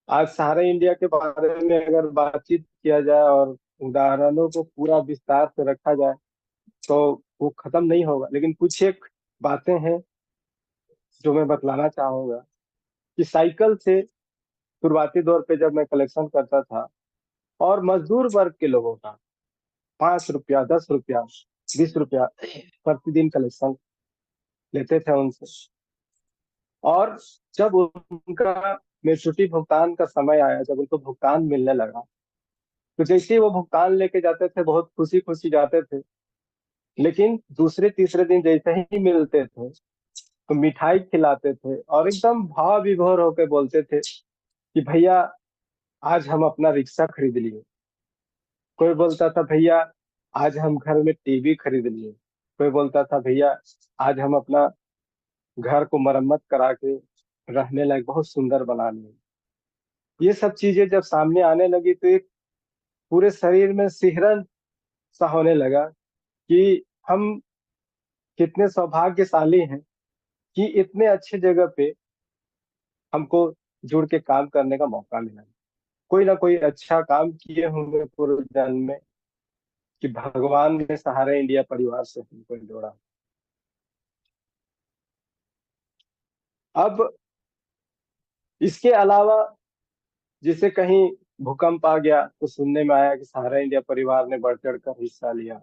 आज सहारा इंडिया के बारे में अगर बातचीत किया जाए और उदाहरणों को पूरा विस्तार से रखा जाए तो वो खत्म नहीं होगा, लेकिन कुछ एक बातें हैं जो मैं बतलाना चाहूंगा कि साइकिल से शुरुआती दौर पे जब मैं कलेक्शन करता था और मजदूर वर्ग के लोगों का 5 रुपया, 10 रुपया, 20 रुपया प्रतिदिन कलेक्शन लेते थे उनसे। और जब उनका मेचूरिटी भुगतान का समय आया, जब उनको भुगतान मिलने लगा, तो जैसे ही वो भुगतान लेके जाते थे बहुत खुशी खुशी जाते थे। लेकिन दूसरे तीसरे दिन जैसे ही मिलते थे तो मिठाई खिलाते थे और एकदम भाव विभोर होकर बोलते थे कि भैया आज हम अपना रिक्शा खरीद लिए। कोई बोलता था भैया आज हम घर में टीवी खरीद लिए। कोई बोलता था भैया आज हम अपना घर को मरम्मत करा के रहने लायक बहुत सुंदर बना लिए। ये सब चीजें जब सामने आने लगी तो एक पूरे शरीर में सिहरन सा होने लगा कि हम कितने सौभाग्यशाली हैं कि इतने अच्छे जगह पे हमको जुड़ के काम करने का मौका मिला। कोई ना कोई अच्छा काम किए होंगे पूर्व जन्म में कि भगवान ने सहारा इंडिया परिवार से हमको जोड़ा। अब इसके अलावा जिसे कहीं भूकंप आ गया तो सुनने में आया कि सहारा इंडिया परिवार ने बढ़ चढ़ कर हिस्सा लिया।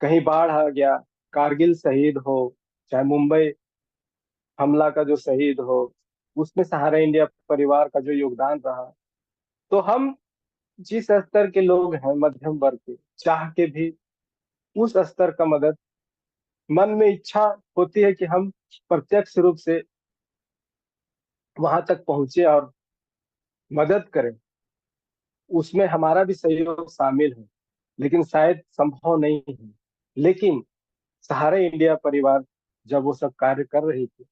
कहीं बाढ़ आ गया, कारगिल शहीद हो, चाहे मुंबई हमला का जो शहीद हो, उसमें सहारा इंडिया परिवार का जो योगदान रहा। तो हम जिस स्तर के लोग हैं मध्यम वर्ग के, चाह के भी उस स्तर का मदद, मन में इच्छा होती है कि हम प्रत्यक्ष रूप से वहां तक पहुंचे और मदद करें, उसमें हमारा भी सहयोग शामिल है। लेकिन शायद संभव नहीं है। लेकिन सहारा इंडिया परिवार जब वो सब कार्य कर रही थी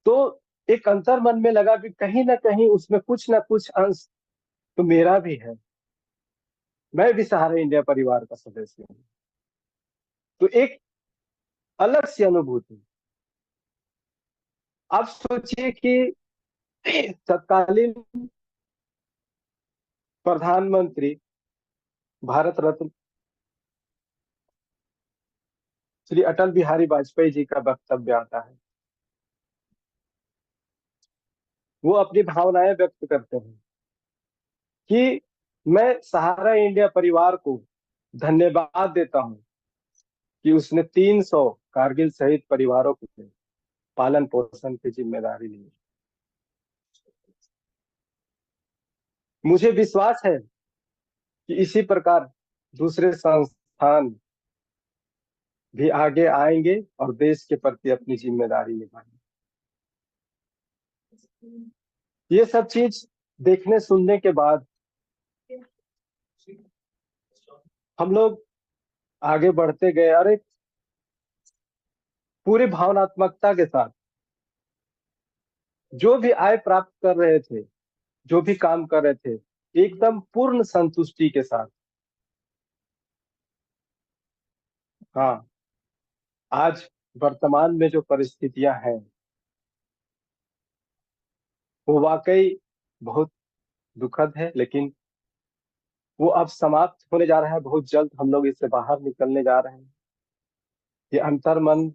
तो एक अंतर मन में लगा कि कहीं ना कहीं उसमें कुछ ना कुछ अंश तो मेरा भी है। मैं भी सहारा इंडिया परिवार का सदस्य हूँ। तो एक अलग सी अनुभूति। आप सोचिए कि तत्कालीन प्रधानमंत्री भारत रत्न श्री अटल बिहारी वाजपेयी जी का वक्तव्य आता है। वो अपनी भावनाएं व्यक्त करते हैं कि मैं सहारा इंडिया परिवार को धन्यवाद देता हूं कि उसने 300 कारगिल शहीद परिवारों के पालन पोषण की जिम्मेदारी ली। मुझे विश्वास है कि इसी प्रकार दूसरे संस्थान भी आगे आएंगे और देश के प्रति अपनी जिम्मेदारी निभाएंगे। ये सब चीज देखने सुनने के बाद हम लोग आगे बढ़ते गए और एक पूरी भावनात्मकता के साथ जो भी आय प्राप्त कर रहे थे, जो भी काम कर रहे थे, एकदम पूर्ण संतुष्टि के साथ। हाँ, आज वर्तमान में जो परिस्थितियां हैं वो वाकई बहुत दुखद है, लेकिन वो अब समाप्त होने जा रहा है। बहुत जल्द हम लोग इससे बाहर निकलने जा रहे हैं। ये अंतर्मन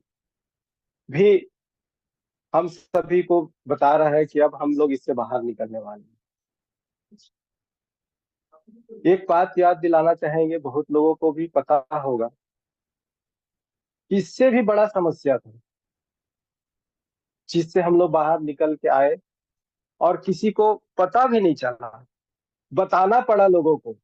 भी हम सभी को बता रहा है कि अब हम लोग इससे बाहर निकलने वाले हैं। एक बात याद दिलाना चाहेंगे, बहुत लोगों को भी पता होगा, इससे भी बड़ा समस्या था जिससे हम लोग बाहर निकल के आए और किसी को पता भी नहीं चला। बताना पड़ा लोगों को।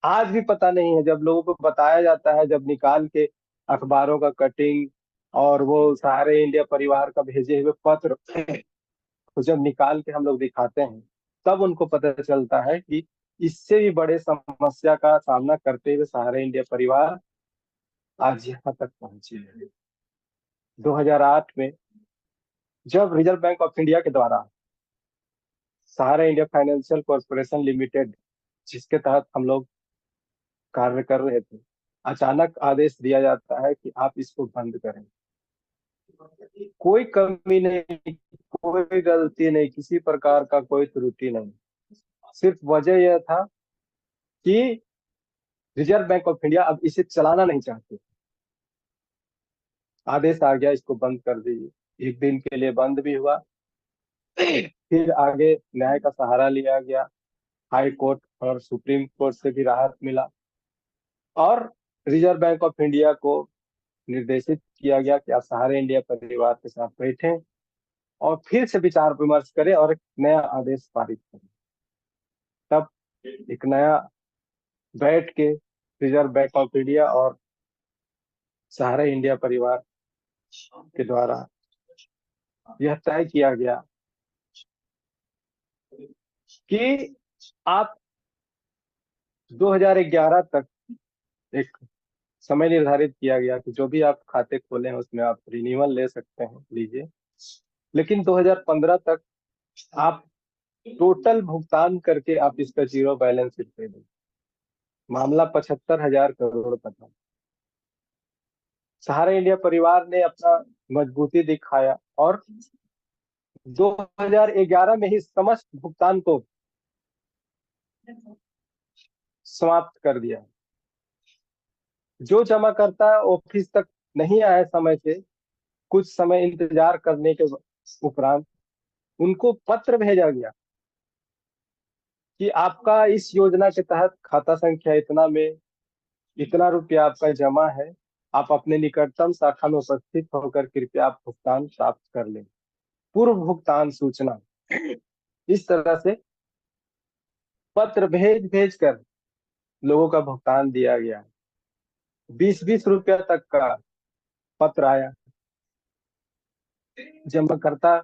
आज भी पता नहीं है। जब लोगों को बताया जाता है, जब निकाल के अखबारों का कटिंग और वो सारे इंडिया परिवार का भेजे हुए पत्र तो जब निकाल के हम लोग दिखाते हैं, तब उनको पता चलता है कि इससे भी बड़े समस्या का सामना करते हुए सहारा इंडिया परिवार आज यहाँ तक पहुंची है। 2008 में जब रिजर्व बैंक ऑफ इंडिया के द्वारा सहारा इंडिया फाइनेंशियल कॉर्पोरेशन लिमिटेड, जिसके तहत हम लोग कार्य कर रहे थे, अचानक आदेश दिया जाता है कि आप इसको बंद करें। कोई कमी नहीं, कोई गलती नहीं, किसी प्रकार का कोई त्रुटि नहीं। सिर्फ वजह यह था कि रिजर्व बैंक ऑफ इंडिया अब इसे चलाना नहीं चाहते। आदेश आ गया, इसको बंद कर दीजिए। एक दिन के लिए बंद भी हुआ। फिर आगे न्याय का सहारा लिया गया, हाई कोर्ट और सुप्रीम कोर्ट से भी राहत मिला, और रिजर्व बैंक ऑफ इंडिया को निर्देशित किया गया कि आप सहारा इंडिया परिवार के साथ बैठें और फिर से विचार विमर्श करें और एक नया आदेश पारित करें। तब एक नया बैठ के रिजर्व बैंक ऑफ इंडिया और सहारा इंडिया परिवार के द्वारा यह तय किया गया कि आप 2011 तक, एक समय निर्धारित किया गया कि जो भी आप खाते खोले हैं उसमें आप रिन्यूअल ले सकते हैं, लीजिए। लेकिन 2015 तक आप टोटल भुगतान करके आप इसका जीरो बैलेंस शीट दे दें। मामला 75,000 करोड़ का था। सहारा इंडिया परिवार ने अपना मजबूती दिखाया और 2011 में ही समस्त भुगतान को समाप्त कर दिया। जो जमाकर्ता ऑफिस तक नहीं आए समय से, कुछ समय इंतजार करने के उपरांत उनको पत्र भेजा गया कि आपका इस योजना के तहत खाता संख्या इतना में इतना रुपया आपका जमा है, आप अपने निकटतम शाखा में उपस्थित होकर कृपया आप भुगतान प्राप्त कर लें। पूर्व भुगतान सूचना। इस तरह से पत्र भेज भेज कर लोगों का भुगतान दिया गया। 20-20 रुपया तक का पत्र आया। जमाकर्ता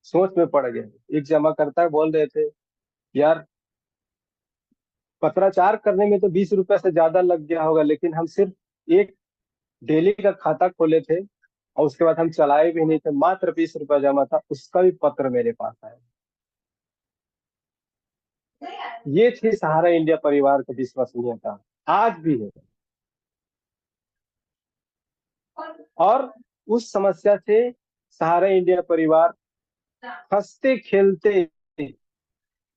सोच में पड़ गए। एक जमाकर्ता बोल रहे थे, यार पत्राचार करने में तो 20 रुपया से ज्यादा लग गया होगा, लेकिन हम सिर्फ एक डेली का खाता खोले थे और उसके बाद हम चलाए भी नहीं थे, मात्र 20 रुपया जमा था, उसका भी पत्र मेरे पास आया। ये थी सहारा इंडिया परिवार की विश्वसनीयता, आज भी है। और उस समस्या से सहारा इंडिया परिवार हंसते खेलते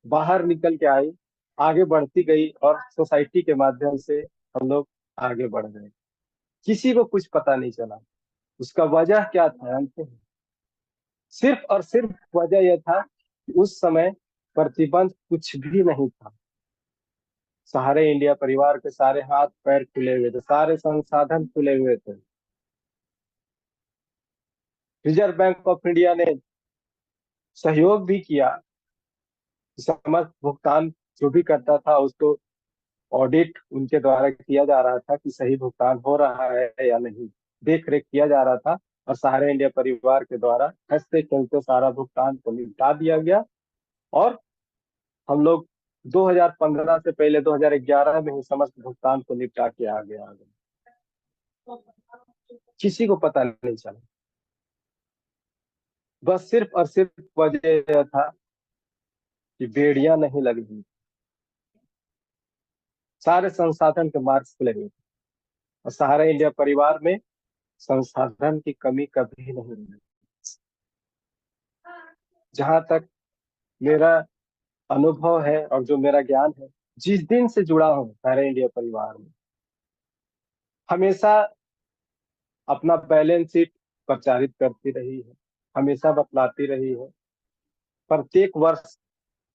बाहर निकल के आई, आगे बढ़ती गई और सोसाइटी के माध्यम से हम लोग आगे बढ़ गए। किसी को कुछ पता नहीं चला। उसका वजह क्या था जानते हैं? सिर्फ और सिर्फ वजह यह था कि उस समय प्रतिबंध कुछ भी नहीं था। सहारे इंडिया परिवार के सारे हाथ पैर खुले हुए थे, सारे संसाधन खुले हुए थे। रिजर्व बैंक ऑफ इंडिया ने सहयोग भी किया। समस्त भुगतान जो भी करता था उसको ऑडिट उनके द्वारा किया जा रहा था कि सही भुगतान हो रहा है या नहीं, देख रेख किया जा रहा था। और सहारा इंडिया परिवार के द्वारा हंसते खेलते सारा भुगतान को निपटा दिया गया। और हम लोग 2015 से पहले 2011 में ही समस्त भुगतान को निपटा के आ गए। किसी को पता नहीं चला। बस सिर्फ और सिर्फ वजह यह था कि बेड़ियां नहीं लगी। सारे संसाधन के मार्ग खुले हुए थे और सहारा इंडिया परिवार में संसाधन की कमी कभी नहीं रही। जहां तक मेरा अनुभव है और जो मेरा ज्ञान है, जिस दिन से जुड़ा हूँ सहारा इंडिया परिवार में, हमेशा अपना बैलेंस शीट प्रचारित करती रही है, हमेशा बतलाती रही है। प्रत्येक वर्ष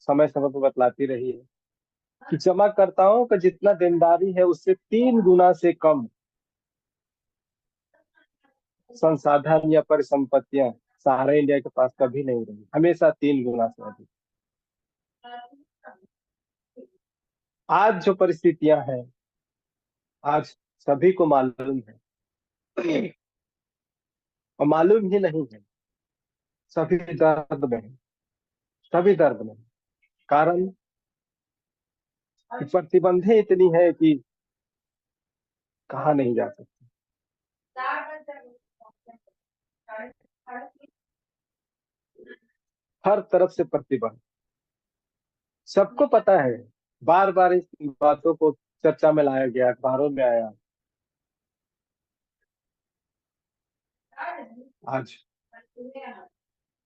समय समय पर बतलाती रही है कि जमाकर्ताओं का जितना देनदारी है उससे 3 गुना से कम संसाधन या परिसंपत्तियां सहारा इंडिया के पास कभी नहीं रही, हमेशा 3 गुना से अधिक। आज जो परिस्थितियां हैं, आज सभी को मालूम है। और मालूम ही नहीं है, सभी दर्द में है, सभी दर्द में है। कारण कि प्रतिबंधें इतनी है कि कहा नहीं जा सकती। हर तरफ से प्रतिबंध, सबको पता है। बार बार इस बातों को चर्चा में लाया गया, अखबारों में आया। आज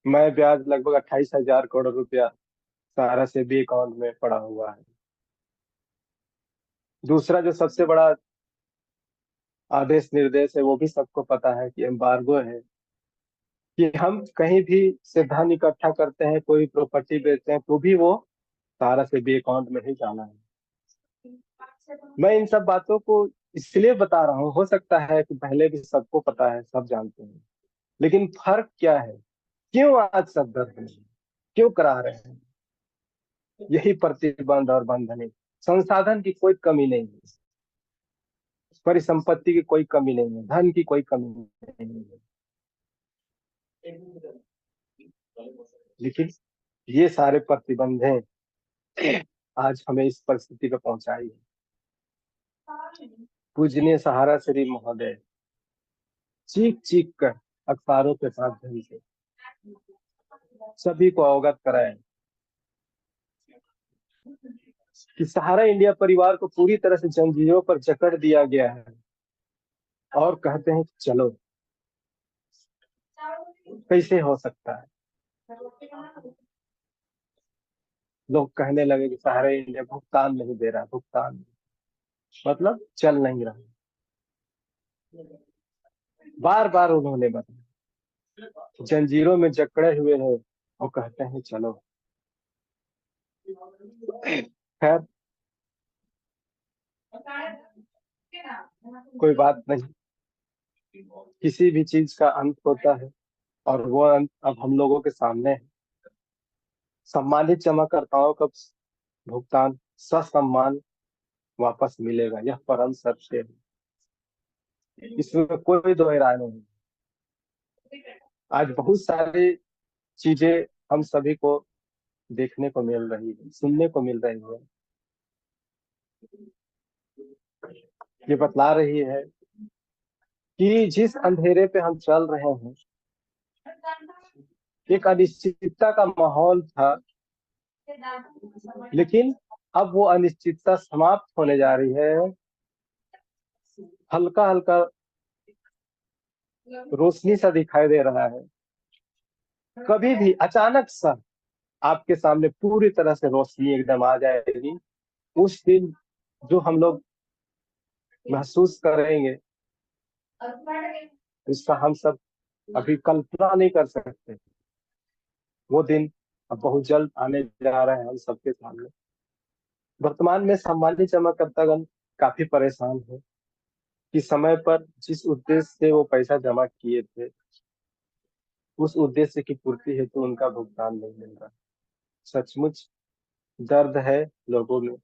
मैं ब्याज लगभग 28,000 करोड़ रुपया सारा से भी अकाउंट में पड़ा हुआ है। दूसरा जो सबसे बड़ा आदेश निर्देश है वो भी सबको पता है कि एम्बार्गो है, कि हम कहीं भी से धन इकट्ठा करते हैं, कोई प्रॉपर्टी बेचते हैं, तो भी वो सारा से भी अकाउंट में ही जाना है। मैं इन सब बातों को इसलिए बता रहा हूँ, हो सकता है कि पहले भी सबको पता है, सब जानते हैं, लेकिन फर्क क्या है, क्यों आज सब डर रहे हैं, क्यों करा रहे हैं? यही प्रतिबंध और बंधन है। संसाधन की कोई कमी नहीं है, परिसंपत्ति की कोई कमी नहीं है, धन की कोई कमी नहीं है, लेकिन ये सारे प्रतिबंधें आज हमें इस परिस्थिति पे पहुंचाई है। पूजनीय सहारा श्री महोदय चीख चीख कर अखबारों के माध्यम से सभी को अवगत कराएं कि सहारा इंडिया परिवार को पूरी तरह से जंजीरों पर जकड़ दिया गया है, और कहते हैं चलो। कैसे हो सकता है? लोग कहने लगे कि सहारा इंडिया भुगतान नहीं दे रहा, भुगतान नहीं। मतलब चल नहीं रहा। बार बार उन्होंने बताया जंजीरों में जकड़े हुए हैं, और कहते हैं चलो। खैर, कोई बात नहीं, किसी भी चीज का अंत होता है, और वो अंत अब हम लोगों के सामने है। सम्मानित जमाकर्ताओं का भुगतान ससम्मान वापस मिलेगा, यह परम सत्य है, इसमें कोई दो राय नहीं। आज बहुत सारी चीजें हम सभी को देखने को मिल रही है, सुनने को मिल रही है। ये बतला रही है कि जिस अंधेरे पे हम चल रहे हैं, एक अनिश्चितता का माहौल था, लेकिन अब वो अनिश्चितता समाप्त होने जा रही है। हल्का हल्का रोशनी सा दिखाई दे रहा है। कभी भी अचानक सा आपके सामने पूरी तरह से रोशनी एकदम आ जाएगी। उस दिन जो हम लोग महसूस करेंगे, उसका हम सब अभी कल्पना नहीं कर सकते। वो दिन अब बहुत जल्द आने जा रहा है हम सबके सामने। वर्तमान में सम्मानित जमाकर्तागण काफी परेशान है कि समय पर जिस उद्देश्य से वो पैसा जमा किए थे, उस उद्देश्य की पूर्ति हेतु उनका भुगतान नहीं मिल रहा। सचमुच दर्द है लोगों में,